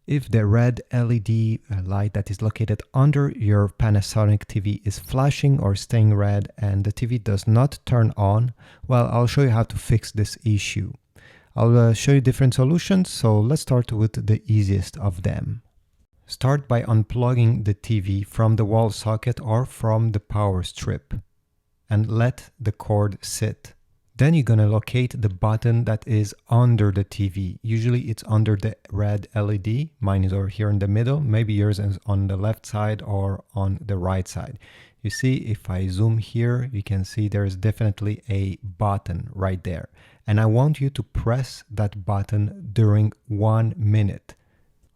If the red LED light that is located under your Panasonic TV is flashing or staying red and the TV does not turn on, well, I'll show you how to fix this issue. I'll show you different solutions, so let's start with the easiest of them. Start by unplugging the TV from the wall socket or from the power strip and let the cord sit. Then you're going to locate the button that is under the TV. Usually it's under the red LED. Mine is over here in the middle. Maybe yours is on the left side or on the right side. You see, if I zoom here, you can see there is definitely a button right there. And I want you to press that button during 1 minute.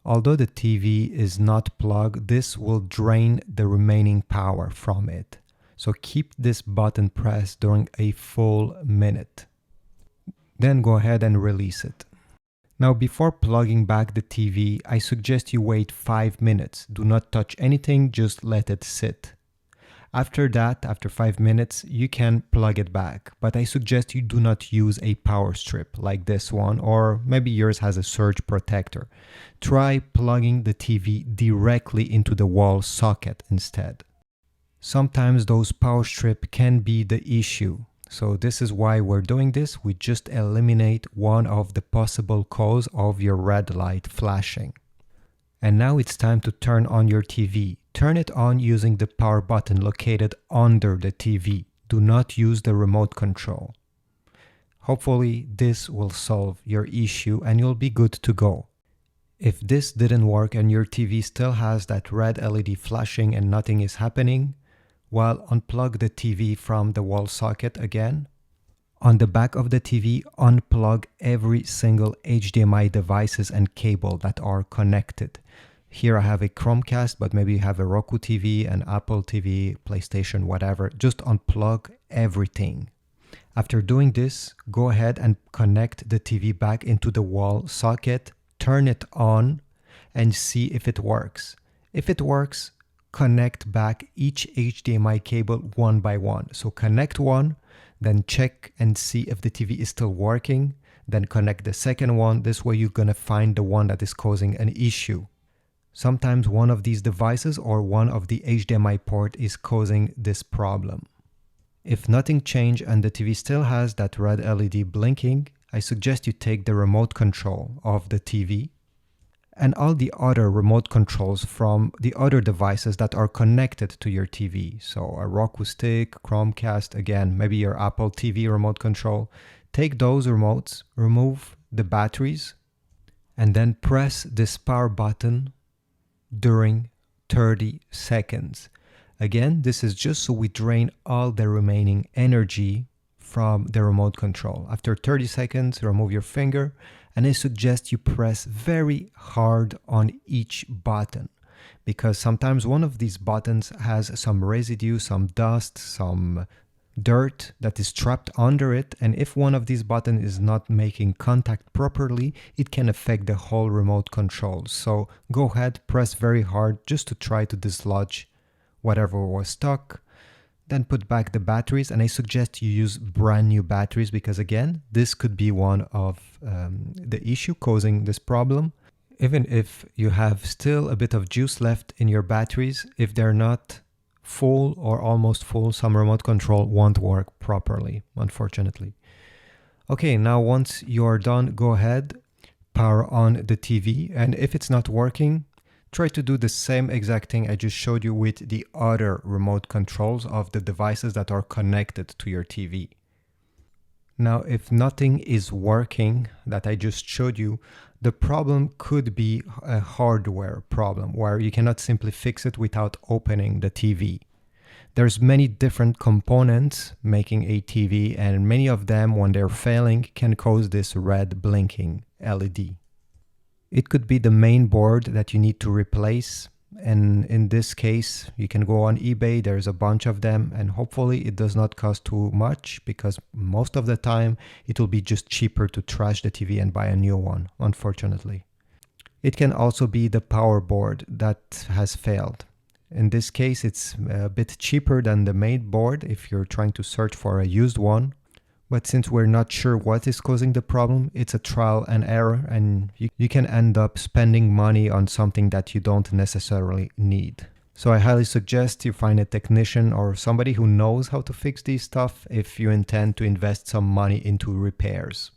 Although the TV is not plugged, this will drain the remaining power from it. So keep this button pressed during a full minute. Then go ahead and release it. Now before plugging back the TV, I suggest you wait 5 minutes. Do not touch anything, just let it sit. After that, after 5 minutes, you can plug it back. But I suggest you do not use a power strip like this one, or maybe yours has a surge protector. Try plugging the TV directly into the wall socket instead. Sometimes those power strips can be the issue. So this is why we're doing this. We just eliminate one of the possible cause of your red light flashing. And now it's time to turn on your TV. Turn it on using the power button located under the TV. Do not use the remote control. Hopefully this will solve your issue and you'll be good to go. If this didn't work and your TV still has that red LED flashing and nothing is happening, well, unplug the TV from the wall socket again. On the back of the TV, unplug every single HDMI devices and cable that are connected. Here I have a Chromecast, but maybe you have a Roku TV, an Apple TV, PlayStation, whatever. Just unplug everything. After doing this, go ahead and connect the TV back into the wall socket, turn it on, and see if it works. If it works, connect back each HDMI cable one by one. So connect one, then check and see if the TV is still working, then connect the second one. This way you're going to find the one that is causing an issue. Sometimes one of these devices or one of the HDMI port is causing this problem. If nothing changed and the TV still has that red LED blinking, I suggest you take the remote control of the TV and all the other remote controls from the other devices that are connected to your TV. So a Roku stick, Chromecast, again, maybe your Apple TV remote control. Take those remotes, remove the batteries, and then press this power button during 30 seconds. Again, this is just so we drain all the remaining energy from the remote control. After 30 seconds, remove your finger, and I suggest you press very hard on each button, because sometimes one of these buttons has some residue, some dust, some dirt that is trapped under it, and if one of these buttons is not making contact properly, it can affect the whole remote control. So go ahead, press very hard just to try to dislodge whatever was stuck. Then put back the batteries, and I suggest you use brand new batteries because again, this could be one of the issue causing this problem. Even if you have still a bit of juice left in your batteries, if they're not full or almost full, some remote control won't work properly, unfortunately. Okay, now once you're done, go ahead, power on the TV, and if it's not working, try to do the same exact thing I just showed you with the other remote controls of the devices that are connected to your TV. Now, if nothing is working that I just showed you, the problem could be a hardware problem where you cannot simply fix it without opening the TV. There's many different components making a TV, and many of them, when they're failing, can cause this red blinking LED. It could be the main board that you need to replace, and in this case you can go on eBay, there's a bunch of them, and hopefully it does not cost too much because most of the time it will be just cheaper to trash the TV and buy a new one, unfortunately. It can also be the power board that has failed. In this case it's a bit cheaper than the main board if you're trying to search for a used one. But since we're not sure what is causing the problem, it's a trial and error, and you can end up spending money on something that you don't necessarily need. So I highly suggest you find a technician or somebody who knows how to fix these stuff if you intend to invest some money into repairs.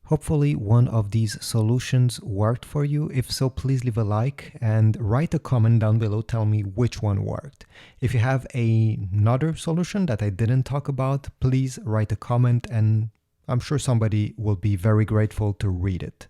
Hopefully one of these solutions worked for you. If so, please leave a like and write a comment down below. Tell me which one worked. If you have another solution that I didn't talk about, please write a comment and I'm sure somebody will be very grateful to read it.